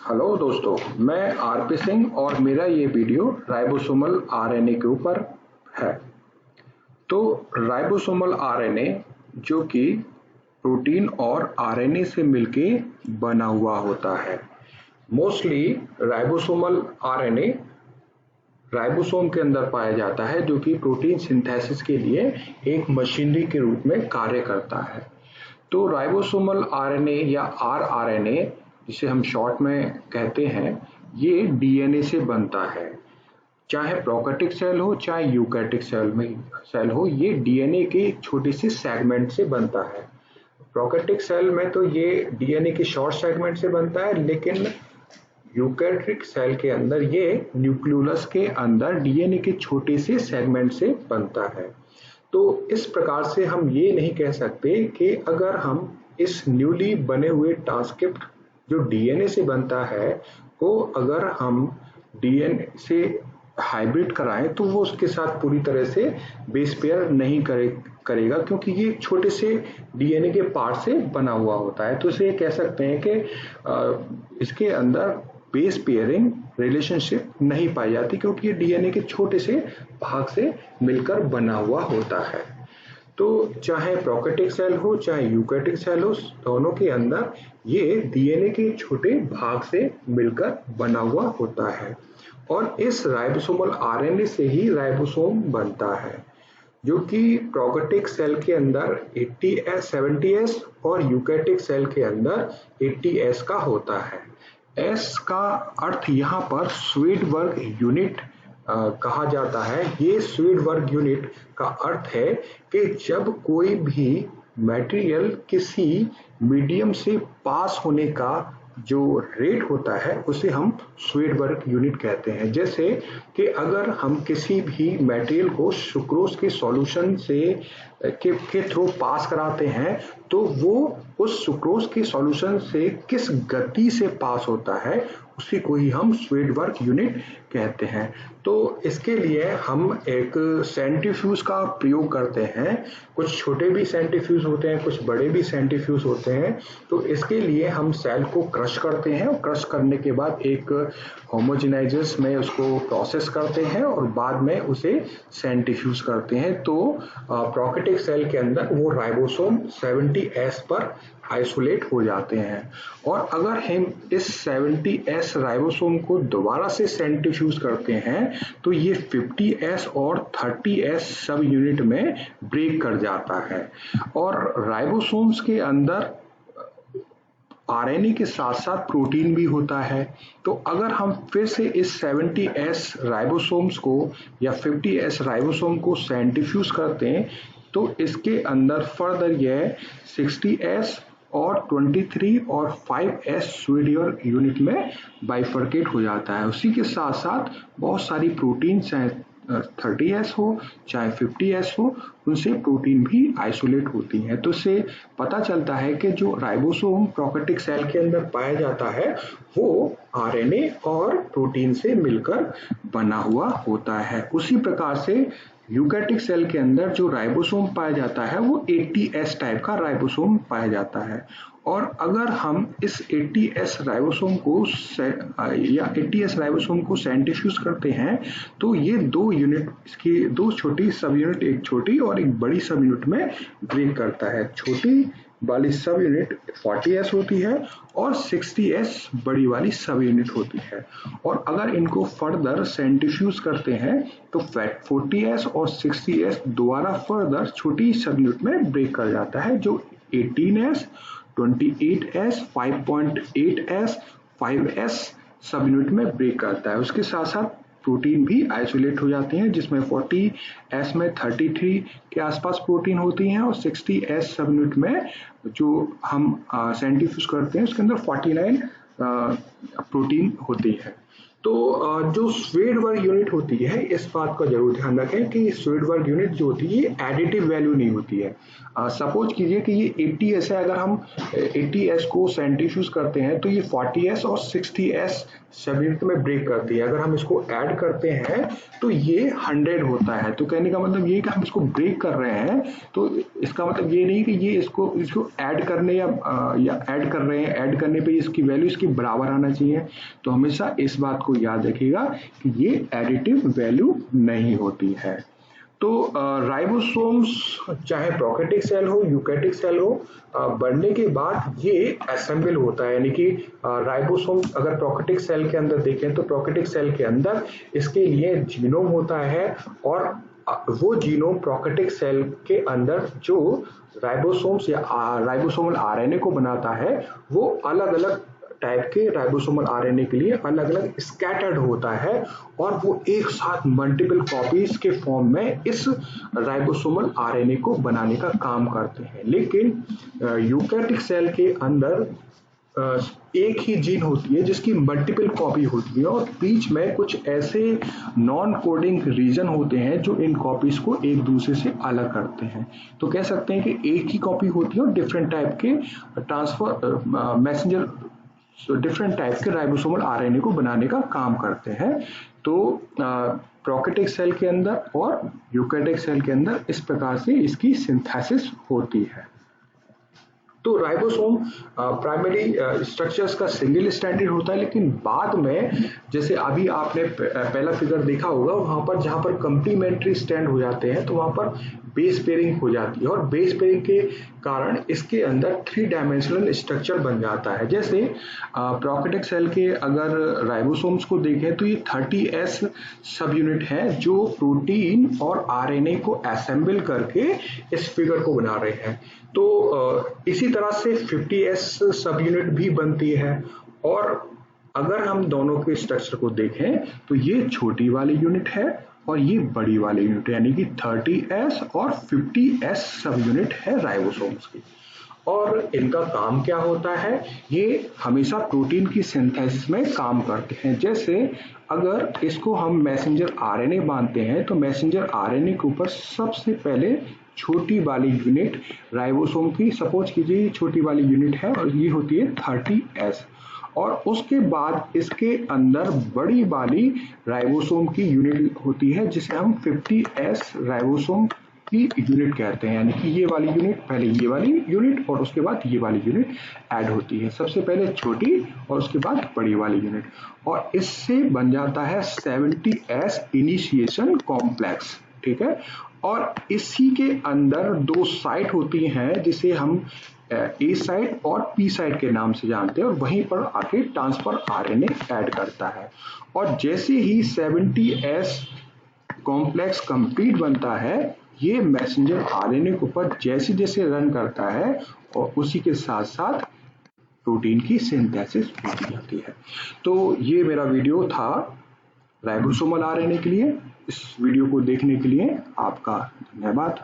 Hello दोस्तों, मैं RP Singh और मेरा ये वीडियो राइबोसोमल आरएनए के ऊपर है। तो राइबोसोमल आरएनए जो कि प्रोटीन और आरएनए से मिलके बना हुआ होता है। मोस्टली राइबोसोमल आरएनए राइबोसोम के अंदर पाया जाता है, जो कि प्रोटीन सिंथेसिस के लिए एक मशीनरी के रूप में कार्य करता है। तो राइबोसोमल आरएनए या आरआरएनए, जिसे हम शॉर्ट में कहते हैं, ये डीएनए से बनता है। चाहे प्रोकैरियोटिक सेल हो चाहे यूकैरियोटिक सेल हो, ये डीएनए के एक छोटे से सेगमेंट से बनता है। प्रोकैरियोटिक सेल में तो ये डीएनए के शॉर्ट सेगमेंट से बनता है, लेकिन यूकैरियोटिक सेल के अंदर ये न्यूक्लियोलस के अंदर डीएनए के छोटे से सेगमेंट से बनता है। तो इस प्रकार से हम ये नहीं कह सकते कि अगर हम इस न्यूली बने हुए ट्रांसक्रिप्ट जो डीएनए से बनता है को अगर हम डीएनए से हाइब्रिड कराएं तो वो उसके साथ पूरी तरह से बेस पेयर नहीं करेगा, क्योंकि ये छोटे से डीएनए के पार्ट से बना हुआ होता है। तो इसे कह सकते हैं कि इसके अंदर बेस पेयरिंग रिलेशनशिप नहीं पाई जाती, क्योंकि ये डीएनए के छोटे से भाग से मिलकर बना हुआ होता है। तो चाहे प्रोकैरियोटिक सेल हो चाहे यूकैरियोटिक सेल हो, दोनों के अंदर ये डीएनए के छोटे भाग से मिलकर बना हुआ होता है। और इस राइबोसोमल आरएनए से ही राइबोसोम बनता है, जो कि प्रोकैरियोटिक सेल के अंदर 80S 70S और यूकैरियोटिक सेल के अंदर 80S का होता है। एस का अर्थ यहाँ पर स्वीड वर्ग यूनिट कहा जाता है। ये स्वीड वर्ग यूनिट का अर्थ है कि जब कोई भी मटेरियल किसी मीडियम से पास होने का जो रेट होता है उसे हम स्वीड वर्ग यूनिट कहते हैं। जैसे कि अगर हम किसी भी मटेरियल को सुक्रोज के सॉल्यूशन से के थ्रू पास कराते हैं, तो वो उस सुक्रोज के सॉल्यूशन से किस गति से पास होता है उसी को ही हम स्वीड वर्ग यूनिट कहते हैं। तो इसके लिए हम एक सेंट्रीफ्यूज का प्रयोग करते हैं। कुछ छोटे भी सेंट्रीफ्यूज होते हैं, कुछ बड़े भी सेंट्रीफ्यूज होते हैं। तो इसके लिए हम सेल को क्रश करते हैं और क्रश करने के बाद एक होमोजेनाइजर्स में उसको प्रोसेस करते हैं और बाद में उसे सेंट्रीफ्यूज करते हैं। तो प्रोकैरियोटिक सेल के अंदर वो राइबोसोम 70S पर आइसोलेट हो जाते हैं। और अगर हम इस 70S राइबोसोम को दोबारा से सेंट्रीफ्यूज करते हैं तो ये 50S और 30S सब यूनिट में ब्रेक कर जाता है। और राइबोसोम्स के अंदर आरएनए के साथ साथ प्रोटीन भी होता है। तो अगर हम फिर से इस 70S राइबोसोम्स को या 50S राइबोसोम को सेंट्रीफ्यूज करते हैं तो इसके अंदर फर्दर यह 60S और 23 और 5S स्वीड वर्ग यूनिट में बाइफरकेट हो जाता है। उसी के साथ साथ बहुत सारी प्रोटीन, चाहे 30S हो चाहे 50S हो, उनसे प्रोटीन भी आइसोलेट होती हैं। तो इससे पता चलता है कि जो राइबोसोम प्रोकैरियोटिक सेल के अंदर पाया जाता है वो आरएनए और प्रोटीन से मिलकर बना हुआ होता है। उसी प्रकार से यूकैरियोटिक सेल के अंदर जो राइबोसोम पाया जाता है वो 80S टाइप का राइबोसोम पाया जाता है। और अगर हम इस 80S राइबोसोम को सेंट्रीफ्यूज करते हैं तो ये दो यूनिट, इसकी दो छोटी सब यूनिट, एक छोटी और एक बड़ी सब यूनिट में ब्रेक करता है। छोटी वाली सब यूनिट 40S होती है और 60S बड़ी वाली सब यूनिट होती है। और अगर इनको फर्दर सेंट्रीफ्यूज करते हैं तो 40S और 60S दोबारा फर्दर छोटी सब यूनिट में ब्रेक कर जाता है, जो 18S 28S 5.8S 5S सब यूनिट में ब्रेक करता है। उसके साथ साथ प्रोटीन भी आइसोलेट हो जाते हैं, जिसमें 40S में 33 के आसपास प्रोटीन होती हैं और 60S सब यूनिट में जो हम सेंट्रीफ्यूज करते हैं उसके अंदर 49 प्रोटीन होती है। तो जो स्वेडबर्ग यूनिट होती है, इस बात का जरूर ध्यान रखें कि स्वेडबर्ग यूनिट जो होती है ये एडिटिव वैल्यू नहीं होती है। सपोज कीजिए कि ये 80s है, अगर हम 80s को सेंट्रीफ्यूज करते हैं तो ये 40s और 60s सब यूनिट में ब्रेक करती है। अगर हम इसको ऐड करते हैं तो ये 100 होता है। तो कहने का मतलब ये कि हम इसको ब्रेक कर रहे हैं, तो इसका मतलब ये नहीं कि ये इसको ऐड करने या ऐड कर रहे हैं, ऐड करने पे इसकी वैल्यू इसकी बराबर आना चाहिए। तो हमेशा इस बात को याद रखिएगा कि ये एडिटिव वैल्यू नहीं होती है। तो राइबोसोम्स चाहे प्रोकैरियोटिक सेल हो, यूकैरियोटिक सेल हो, बढ़ने के बाद ये असेंबल होता है। यानी कि राइबोसोम अगर प्रोकैरियोटिक सेल के अंदर देखें तो प्रोकैरियोटिक सेल के अंदर इसके लिए जीनोम होता है, और वो जीनोम प्रोकैरियोटिक सेल के अंदर जो राइबोसोम्स या राइबोसोमल आरएनए को बनाता है, वो अलग अलग टाइप के राइबोसोमल आरएनए के लिए अलग अलग स्कैटर्ड होता है, और वो एक साथ मल्टीपल कॉपीज के फॉर्म में इस राइबोसोमल आरएनए को बनाने का काम करते हैं। लेकिन यूकैरियोटिक सेल के अंदर एक ही जीन होती है जिसकी मल्टीपल कॉपी होती है, और बीच में कुछ ऐसे नॉन कोडिंग रीजन होते हैं जो इन कॉपीज को एक दूसरे से अलग करते हैं। तो कह सकते हैं कि एक ही कॉपी होती है और डिफरेंट टाइप के ट्रांसफर मैसेंजर डिफरेंट टाइप के राइबोसोमल आरएनए को बनाने का काम करते हैं। तो प्रोकैरियोटिक सेल के अंदर और यूकैरियोटिक सेल के अंदर इस प्रकार से इसकी सिंथेसिस होती है। तो राइबोसोम प्राइमरी स्ट्रक्चर्स का सिंगल स्टैंडर्ड होता है, लेकिन बाद में जैसे अभी आपने पहला फिगर देखा होगा, वहां पर जहां पर कंप्लीमेंट्री स्टैंड हो जाते हैं तो वहां पर बेस पेयरिंग हो जाती है, और बेस पेयरिंग के कारण इसके अंदर 3 डायमेंशनल स्ट्रक्चर बन जाता है। जैसे प्रोकैरियोटिक सेल के अगर राइबोसोम्स को देखें तो ये 30S सब यूनिट है जो प्रोटीन और आरएनए को असेंबल करके इस फिगर को बना रहे हैं। तो इसी तरह से 50S सब यूनिट भी बनती है, और अगर हम दोनों के स्ट्रक्चर को देखें तो ये छोटी वाली यूनिट है और ये बड़ी वाली यूनिट है, यानी कि 30S और 50S सब यूनिट है राइबोसोम्स की। और इनका काम क्या होता है, ये हमेशा प्रोटीन की सिंथेसिस में काम करते हैं। जैसे अगर इसको हम मैसेंजर आरएनए बांधते हैं तो मैसेंजर आरएनए के ऊपर सबसे पहले छोटी वाली यूनिट राइबोसोम की, सपोज कीजिए छोटी वाली यूनिट है और ये होती है 30S, और उसके बाद इसके अंदर बड़ी वाली राइबोसोम की यूनिट होती है जिसे हम 50S राइबोसोम की यूनिट कहते हैं। यानी कि ये वाली यूनिट, पहले ये वाली यूनिट और उसके बाद ये वाली यूनिट ऐड होती है। सबसे पहले छोटी और उसके बाद बड़ी वाली यूनिट, और इससे बन जाता है 70S इनिशिएशन कॉम्प्लेक्स। ठीक है, और इसी के अंदर 2 साइट होती हैं जिसे हम ए साइट और पी साइट के नाम से जानते हैं, और वहीं पर आके ट्रांसफर आरएनए ऐड करता है। और जैसे ही 70S कॉम्प्लेक्स कंप्लीट बनता है, ये मैसेंजर आरएनए के ऊपर जैसे जैसे रन करता है और उसी के साथ साथ प्रोटीन की सिंथेसिस होती जाती है। तो ये मेरा वीडियो था राइबोसोमल आरएनए के लिए। इस वीडियो को देखने के लिए आपका धन्यवाद।